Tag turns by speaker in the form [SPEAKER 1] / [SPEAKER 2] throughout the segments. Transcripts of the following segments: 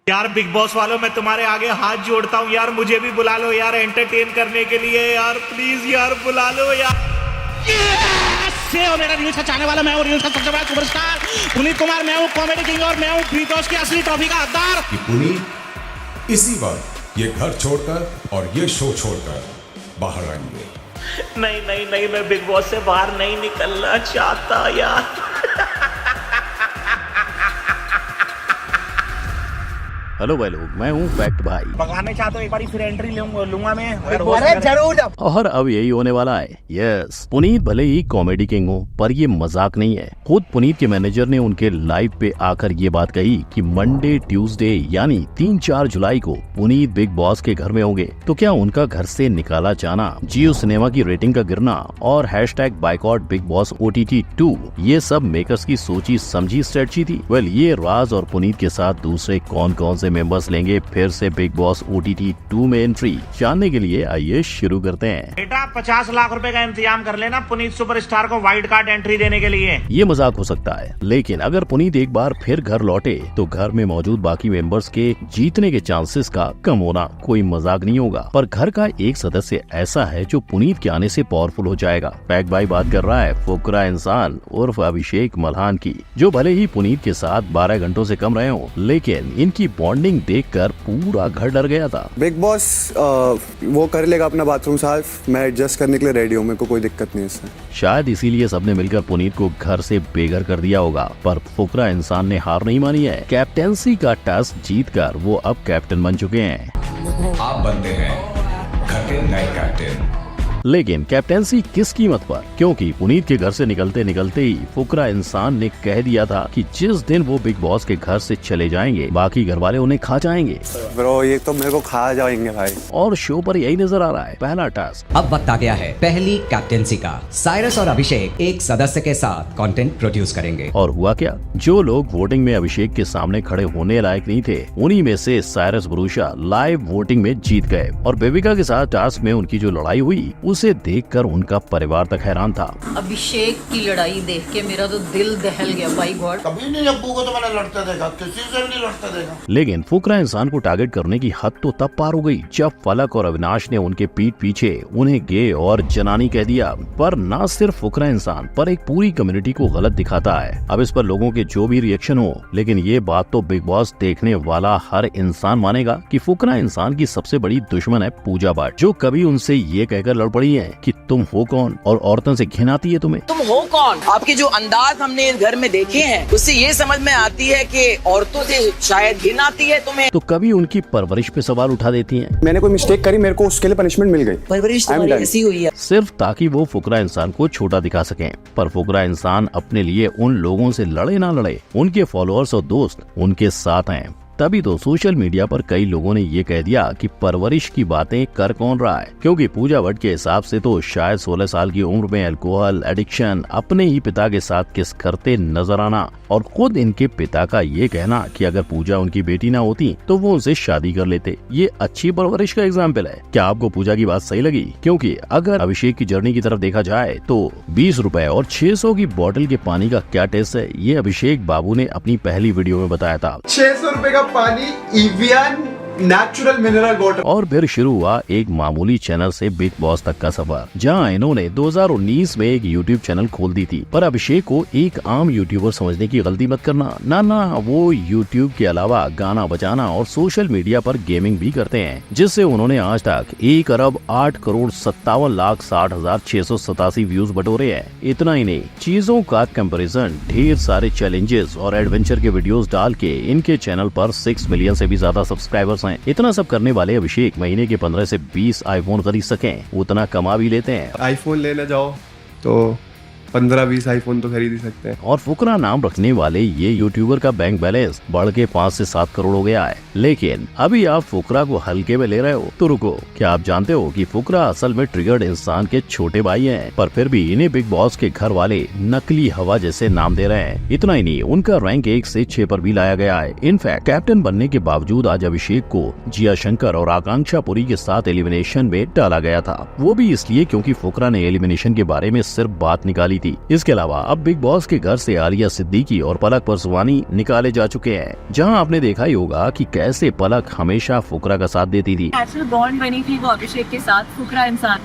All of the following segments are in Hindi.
[SPEAKER 1] यार बिग बॉस वालों, मैं तुम्हारे आगे हाथ जोड़ता हूँ यार, मुझे भी बुला लो यार एंटरटेन करने के लिए यार, प्लीज यार बुला लो यार।
[SPEAKER 2] मेरा न्यूज का चाहने वाला, मैं हूँ न्यूज का सबसे बड़ा सुपरस्टार पुनीत कुमार, मैं हूँ कॉमेडी किंग और मैं हूँ बिग बॉस की असली ट्रॉफी का हकदार।
[SPEAKER 3] पुनीत इसी वक्त ये घर छोड़कर और ये शो छोड़कर बाहर आएंगे।
[SPEAKER 1] नहीं नहीं नहीं, मैं बिग बॉस से बाहर नहीं निकलना चाहता यार।
[SPEAKER 4] हेलो भाई लोग, मैं हूँ फैक्ट भाई।
[SPEAKER 2] भगाने चाहते हो एक बार फिर एंट्री लूंगा मैं।
[SPEAKER 5] अरे जरूर।
[SPEAKER 4] और अब यही होने वाला है। यस, पुनीत भले ही कॉमेडी किंग हो, पर ये मजाक नहीं है। खुद पुनीत के मैनेजर ने उनके लाइव पे आकर ये बात कही कि मंडे ट्यूसडे यानी 3-4 जुलाई को पुनीत बिग बॉस के घर में होंगे। तो क्या उनका घर से निकाला जाना, जियो सिनेमा की रेटिंग का गिरना और #बाइकआउट बिग बॉस OTT 2 ये सब मेकर्स की सोची समझी स्ट्रेटजी थी। वेल, ये राज और पुनीत के साथ दूसरे कौन कौन से मेंबर्स लेंगे फिर से बिग बॉस OTT 2 में एंट्री, जानने के लिए आइए शुरू करते हैं।
[SPEAKER 2] बेटा 50 लाख रुपए का इंतजाम कर लेना पुनीत सुपरस्टार को वाइल्ड कार्ड एंट्री देने के लिए।
[SPEAKER 4] ये मजाक हो सकता है, लेकिन अगर पुनीत एक बार फिर घर लौटे तो घर में मौजूद बाकी मेंबर्स के जीतने के चांसेस का कम होना कोई मजाक नहीं होगा। पर घर का एक सदस्य ऐसा है जो पुनीत के आने से पावरफुल हो जाएगा। पैक भाई बात कर रहा है फुकरा इंसान उर्फ अभिषेक मल्हान की, जो भले ही पुनीत के साथ 12 घंटों से कम रहे हो, लेकिन इनकी बॉन्डिंग देखकर पूरा घर डर गया था।
[SPEAKER 6] बिग बॉस वो कर लेगा अपना बाथरूम साफ, मैं एडजस्ट करने के लिए रेडी हूँ, मेरे को कोई दिक्कत नहीं है।
[SPEAKER 4] शायद इसीलिए सबने मिलकर पुनीत को घर से बेघर कर दिया होगा। पर फुकरा इंसान ने हार नहीं मानी है। कैप्टेंसी का टास्क जीतकर वो अब कैप्टन बन चुके हैं।
[SPEAKER 3] आप बनते हैं घर के नए कैप्टन।
[SPEAKER 4] लेकिन कैप्टेंसी किस कीमत पर? क्योंकि पुनीत के घर से निकलते निकलते ही फुकरा इंसान ने कह दिया था कि जिस दिन वो बिग बॉस के घर से चले जाएंगे बाकी घर वाले उन्हें खा जाएंगे।
[SPEAKER 6] ब्रो ये तो मेरे को खा जाएंगे भाई।
[SPEAKER 4] और शो पर यही नजर आ रहा है। पहला टास्क
[SPEAKER 5] अब वक्त आ गया है पहली कैप्टेंसी का। साइरस और अभिषेक एक सदस्य के साथ कंटेंट प्रोड्यूस करेंगे।
[SPEAKER 4] और हुआ क्या, जो लोग वोटिंग में अभिषेक के सामने खड़े होने लायक नहीं थे, उन्हीं में से साइरस भरूचा लाइव वोटिंग में जीत गए। और बेबिका के साथ टास्क में उनकी जो लड़ाई हुई उसे देखकर उनका परिवार तक हैरान था।
[SPEAKER 7] अभिषेक की लड़ाई देख के मेरा तो दिल दहल गया भाई गॉड।
[SPEAKER 8] कभी नहीं अब्बू को तो मैंने लड़ते देखा, किसी से भी नहीं लड़ते देखा।
[SPEAKER 4] लेकिन फुकरा इंसान को टारगेट करने की हद तो तब पार हो गई जब फलक और अविनाश ने उनके पीठ पीछे उन्हें गे और जनानी कह दिया। पर न सिर्फ फुकरा इंसान पर एक पूरी कम्युनिटी को गलत दिखाता है। अब इस पर लोगों के जो भी रिएक्शन हो, लेकिन ये बात तो बिग बॉस देखने वाला हर इंसान मानेगा कि फुकरा इंसान की सबसे बड़ी दुश्मन है पूजा भट्ट, जो कभी उनसे ये कहकर लड़ पड़ी है कि तुम हो कौन और औरतों से घिन आती है तुम्हें।
[SPEAKER 9] तुम हो कौन? आपके जो अंदाज हमने इस घर में देखे हैं उससे ये समझ में आती है कि औरतों से शायद घिन आती है तुम्हें।
[SPEAKER 4] तो कभी उनकी परवरिश पे सवाल उठा देती हैं।
[SPEAKER 6] मैंने कोई मिस्टेक करी, मेरे को उसके लिए पनिशमेंट मिल गई।
[SPEAKER 9] परवरिश तुम्हारी ऐसी हुई है
[SPEAKER 4] सिर्फ ताकि वो फुकरा इंसान को छोटा दिखा सकें। पर फुकरा इंसान अपने लिए उन लोगों से लड़े ना लड़े, उनके फॉलोअर्स और दोस्त उनके साथ हैं। तभी तो सोशल मीडिया पर कई लोगों ने ये कह दिया कि परवरिश की बातें कर कौन रहा है, क्योंकि पूजा भट्ट के हिसाब से तो शायद 16 साल की उम्र में अल्कोहल एडिक्शन, अपने ही पिता के साथ किस करते नजर आना और खुद इनके पिता का ये कहना कि अगर पूजा उनकी बेटी ना होती तो वो उनसे शादी कर लेते, ये अच्छी परवरिश का एग्जाम्पल है। क्या आपको पूजा की बात सही लगी? क्योंकि अगर अभिषेक की जर्नी की तरफ देखा जाए तो 20 रुपए और 600 की बोतल के पानी का क्या टेस्ट है, ये अभिषेक बाबू ने अपनी पहली वीडियो में बताया था।
[SPEAKER 10] 600 रुपए का पानी इवियन नेचुरल मिनरल वाटर।
[SPEAKER 4] और फिर शुरू हुआ एक मामूली चैनल से बिग बॉस तक का सफर, जहां इन्होंने 2019 में एक यूट्यूब चैनल खोल दी थी। पर अभिषेक को एक आम यूट्यूबर समझने की गलती मत करना। ना, वो यूट्यूब के अलावा गाना बजाना और सोशल मीडिया पर गेमिंग भी करते हैं, जिससे उन्होंने आज तक 1,08,57,60,687 व्यूज बटोरे हैं। इतना ही नहीं, चीजों का कंपैरिजन, ढेर सारे चैलेंजेस और एडवेंचर के वीडियोस डाल के इनके चैनल पर 6 मिलियन से भी ज्यादा सब्सक्राइबर्स हैं। इतना सब करने वाले अभिषेक महीने के 15 से 20 आईफोन खरीद सकें, उतना कमा भी लेते हैं।
[SPEAKER 6] आईफोन लेने जाओ तो 15-20 आईफोन तो खरीद ही सकते हैं।
[SPEAKER 4] और फुकरा नाम रखने वाले ये यूट्यूबर का बैंक बैलेंस बढ़ के 5 से 7 करोड़ हो गया है। लेकिन अभी आप फुकरा को हल्के में ले रहे हो तो रुको, क्या आप जानते हो कि फुकरा असल में ट्रिगर्ड इंसान के छोटे भाई हैं, पर फिर भी इन्हें बिग बॉस के घर वाले नकली हवा जैसे नाम दे रहे हैं। इतना ही नहीं, उनका रैंक 1 से 6 पर भी लाया गया है। इनफैक्ट कैप्टन बनने के बावजूद आज अभिषेक को जिया शंकर और आकांक्षा पुरी के साथ एलिमिनेशन में डाला गया था। वो भी इसलिए क्योंकि फुकरा ने एलिमिनेशन के बारे में सिर्फ बात निकाली थी। थी। इसके अलावा अब बिग बॉस के घर से आलिया सिद्दीकी और पलक परसवानी निकाले जा चुके हैं, जहां आपने देखा ही होगा कि कैसे पलक हमेशा फुकरा का साथ देती थी।
[SPEAKER 7] नेचुरल बॉन्ड बनी थी वो अभिषेक के साथ। फुकरा इंसान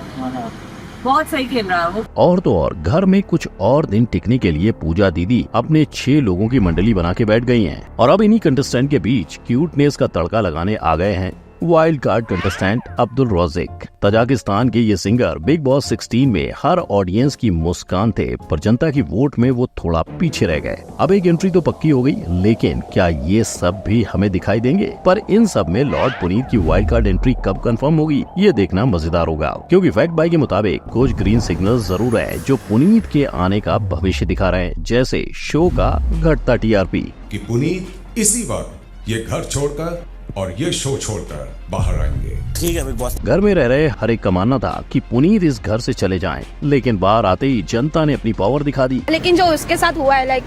[SPEAKER 7] बहुत सही खेल रहा है वो।
[SPEAKER 4] और तो और घर में कुछ और दिन टिकने के लिए पूजा दीदी अपने 6 लोगों की मंडली बना के बैठ गई हैं और अब इन्हीं कंटेस्टेंट के बीच क्यूटनेस का तड़का लगाने आ गए हैं wild card contestant Abdul Rozik. Tajikistan के ये सिंगर बिग बॉस 16 में हर ऑडियंस की मुस्कान थे, पर जनता की वोट में वो थोड़ा पीछे रह गए। अब एक एंट्री तो पक्की हो गई, लेकिन क्या ये सब भी हमें दिखाई देंगे? पर इन सब में लॉर्ड पुनीत की वाइल्ड कार्ड एंट्री कब कंफर्म होगी, ये देखना मजेदार होगा, क्योंकि फैक्ट बाय के मुताबिक कुछ ग्रीन सिग्नल जरूर है जो पुनीत के आने का भविष्य दिखा रहे हैं, जैसे शो का घटता TRP
[SPEAKER 3] कि पुनीत इसी वक्त ये घर छोड़कर और ये शो छोड़कर बाहर आएंगे।
[SPEAKER 2] ठीक है बिग बॉस।
[SPEAKER 4] घर में रह रहे हर एक का मानना था कि पुनीत इस घर से चले जाएं, लेकिन बाहर आते ही जनता ने अपनी पावर दिखा दी।
[SPEAKER 11] लेकिन जो उसके साथ हुआ है, लाइक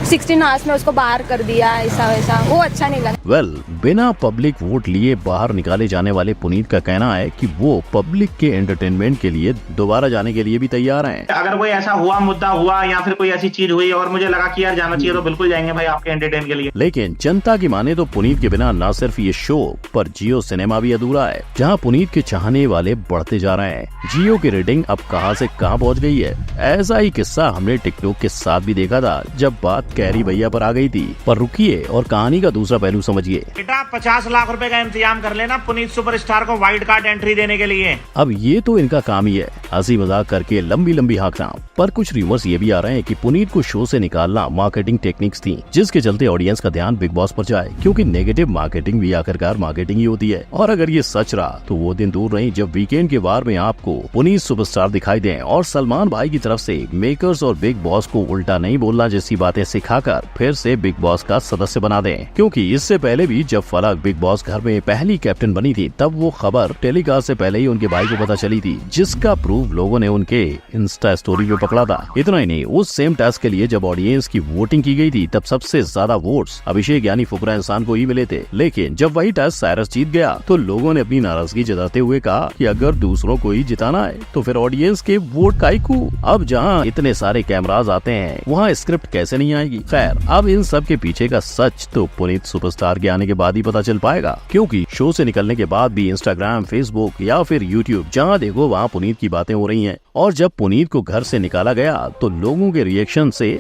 [SPEAKER 11] 16 आवर्स में उसको बाहर कर दिया, ऐसा वैसा, वो अच्छा नहीं लगा।
[SPEAKER 4] बिना पब्लिक वोट लिए बाहर निकाले जाने वाले पुनीत का कहना है कि वो पब्लिक के एंटरटेनमेंट के लिए दोबारा जाने के लिए भी तैयार हैं।
[SPEAKER 2] अगर कोई ऐसा हुआ मुद्दा हुआ या फिर कोई ऐसी चीज हुई और मुझे लगा कि यार जाना चाहिए तो बिल्कुल जाएंगे भाई आपके एंटरटेन के लिए।
[SPEAKER 4] लेकिन जनता की माने तो पुनीत के बिना न सिर्फ ये शो पर जियो सिनेमा भी अधूरा है, जहां पुनीत के चाहने वाले बढ़ते जा रहे हैं। जियो की रेटिंग अब कहां से कहां पहुंच गई है। ऐसा ही किस्सा हमने टिकटॉक के साथ भी देखा था जब बात कैरी भैया पर आ गई थी। पर रुकिए और कहानी का दूसरा पहलू समझिए।
[SPEAKER 2] बेटा 50 लाख रुपए का इंतजाम कर लेना पुनीत सुपरस्टार को वाइल्ड कार्ड एंट्री देने के लिए।
[SPEAKER 4] अब ये तो इनका काम ही है, हंसी मजाक करके लंबी लंबी हाँकना। पर कुछ रूमर्स ये भी आ रहे हैं कि पुनीत को शो से निकालना मार्केटिंग टेक्निक्स थी, जिसके चलते ऑडियंस का ध्यान बिग बॉस पर जाए, क्योंकि नेगेटिव मार्केटिंग भी आखिरकार मार्केटिंग ही होती है। और अगर ये सच रहा तो वो दिन दूर नहीं जब वीकेंड के वार में आपको पुनीत सुपरस्टार दिखाई दें और सलमान भाई की तरफ से मेकर्स और बिग बॉस को उल्टा नहीं बोलना जैसी बातें सिखाकर फिर से बिग बॉस का सदस्य बना दें। क्योंकि इससे पहले भी जब फलक बिग बॉस घर में पहली कैप्टन बनी थी, तब वो खबर टेलीकास्ट से पहले ही उनके भाई को पता चली थी, जिसका प्रूफ लोगों ने उनके इंस्टा स्टोरी पे पकड़ा था। इतना ही नहीं, उस सेम टास्क के लिए जब ऑडियंस की वोटिंग की गई थी, तब सबसे ज्यादा वोट्स अभिषेक यानी फुकरा इंसान को ही मिले थे। लेकिन जब वही टास्क साइरस जीत गया तो लोगों ने अपनी नाराजगी जताते हुए कहा कि अगर दूसरों को ही जिताना है तो फिर ऑडियंस के वोट काहे को। अब जहां इतने सारे कैमरास आते हैं वहां स्क्रिप्ट कैसे नहीं आएगी। खैर, अब इन सब के पीछे का सच तो पुनीत सुपरस्टार के आने के बाद ही पता चल पाएगा, क्योंकि शो से निकलने के बाद भी इंस्टाग्राम, फेसबुक या फिर यूट्यूब जहां देखो वहां पुनीत की बातें हो रही हैं। और जब पुनीत को घर से निकाला गया तो लोगों के रिएक्शन से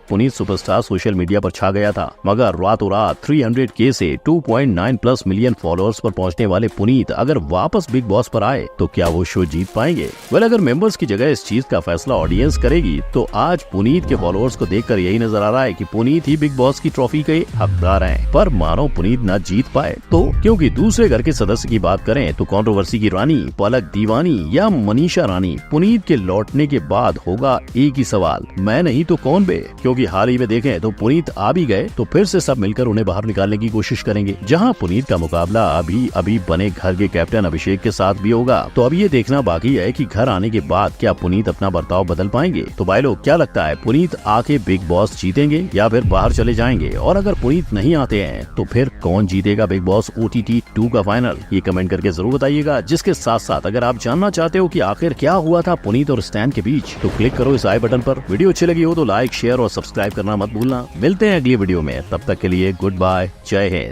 [SPEAKER 4] #पुनीत सुपरस्टार सोशल मीडिया पर छा गया था। मगर रातों रात 300K से 2.9+ मिलियन फॉलोअर्स पर पहुंचने वाले पुनीत अगर वापस बिग बॉस पर आए तो क्या वो शो जीत पाएंगे? अगर मेंबर्स की जगह इस चीज का फैसला ऑडियंस करेगी तो आज पुनीत के फॉलोअर्स को देखकर यही नजर आ रहा है कि पुनीत ही बिग बॉस की ट्रॉफी के हकदार हैं। पर मानो पुनीत न जीत पाए तो, क्योंकि दूसरे घर के सदस्य की बात करें तो कंट्रोवर्सी की रानी पलक दीवानी या मनीषा रानी पुनीत के लौटने के बाद होगा एक ही सवाल, मैं नहीं तो कौन बे? क्योंकि हाल ही में देखें तो पुनीत आ भी गए तो फिर से सब मिलकर उन्हें बाहर निकालने की कोशिश करेंगे, जहां पुनीत का मुकाबला अभी बने घर के कैप्टन अभिषेक के साथ भी होगा। तो अब ये देखना बाकी है कि घर आने के बाद क्या पुनीत अपना बर्ताव बदल पाएंगे। तो भाई लोग, क्या लगता है, पुनीत आके बिग बॉस जीतेंगे या फिर बाहर चले जाएंगे? और अगर पुनीत नहीं आते हैं तो फिर कौन जीतेगा बिग बॉस OTT 2 का फाइनल? ये कमेंट करके जरूर बताइएगा। जिसके साथ साथ अगर आप जानना चाहते हो कि आखिर क्या हुआ था पुनीत और स्टैन के बीच, तो क्लिक करो इस आई बटन पर। वीडियो अच्छी लगी हो तो लाइक, शेयर और सब्सक्राइब करना मत भूलना। मिलते हैं अगली वीडियो में, तब तक के लिए गुड बाय, जय हिंद।